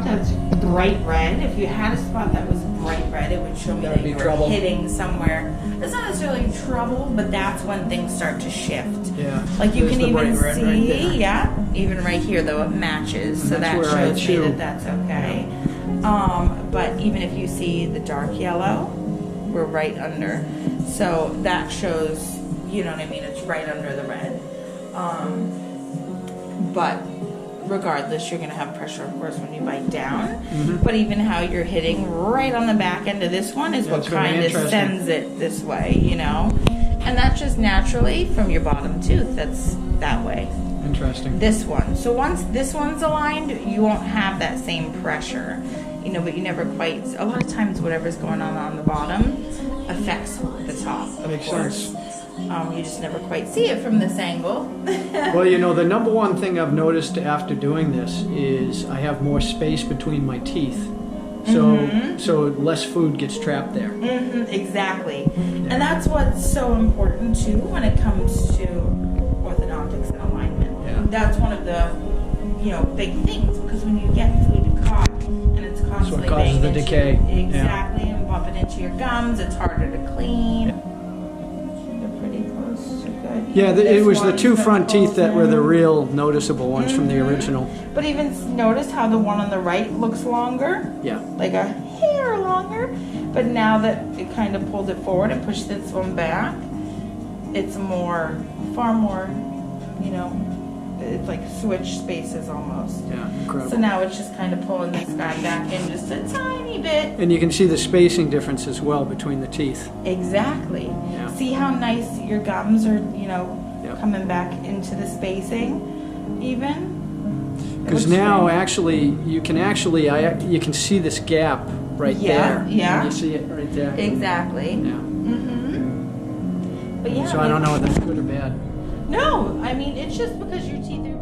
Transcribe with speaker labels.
Speaker 1: that's bright red, if you had a spot that was bright red, it would show me that you were hitting somewhere. It's not necessarily trouble, but that's when things start to shift.
Speaker 2: Yeah.
Speaker 1: Like you can even see,
Speaker 2: right
Speaker 1: yeah, even right here though it matches, so that shows me that that's okay. But even if you see the dark yellow, we're right under. So that shows, you know what I mean, it's right under the red. But regardless, you're going to have pressure, of course, when you bite down. But even how you're hitting right on the back end of this one is what kind of sends it this way, you know? And that's just naturally from your bottom tooth. That's that way.
Speaker 2: Interesting.
Speaker 1: This one. So once this one's aligned, you won't have that same pressure, you know, but you never quite, a lot of times whatever's going on the bottom affects the top, of course. You just never quite see it from this angle.
Speaker 2: Well, you know, the number one thing I've noticed after doing this is I have more space between my teeth. So less food gets trapped there.
Speaker 1: Exactly. And that's what's so important too when it comes to orthodontics and alignment.
Speaker 2: Yeah.
Speaker 1: That's one of the, you know, big things, because when you get food caught and it's constantly
Speaker 2: causes the decay.
Speaker 1: Exactly, and bumping into your gums, it's harder to clean. They're pretty close to good.
Speaker 2: Yeah, it was the two front teeth that were the real noticeable ones from the original.
Speaker 1: But even notice how the one on the right looks longer?
Speaker 2: Yeah.
Speaker 1: Like a hair longer. But now that it kind of pulled it forward and pushed this one back, it's far more, you know, it's like switch spaces almost.
Speaker 2: Yeah, incredible.
Speaker 1: So now it's just kind of pulling this guy back in just a tiny bit.
Speaker 2: And you can see the spacing difference as well between the teeth.
Speaker 1: Exactly.
Speaker 2: Yeah.
Speaker 1: See how nice your gums are, you know, coming back into the spacing even?
Speaker 2: Because now actually, you can see this gap right there.
Speaker 1: Yeah.
Speaker 2: You see it right there.
Speaker 1: Exactly.
Speaker 2: Yeah.
Speaker 1: But yeah.
Speaker 2: So I don't know if that's good or bad.
Speaker 1: No, I mean, it's just because your teeth are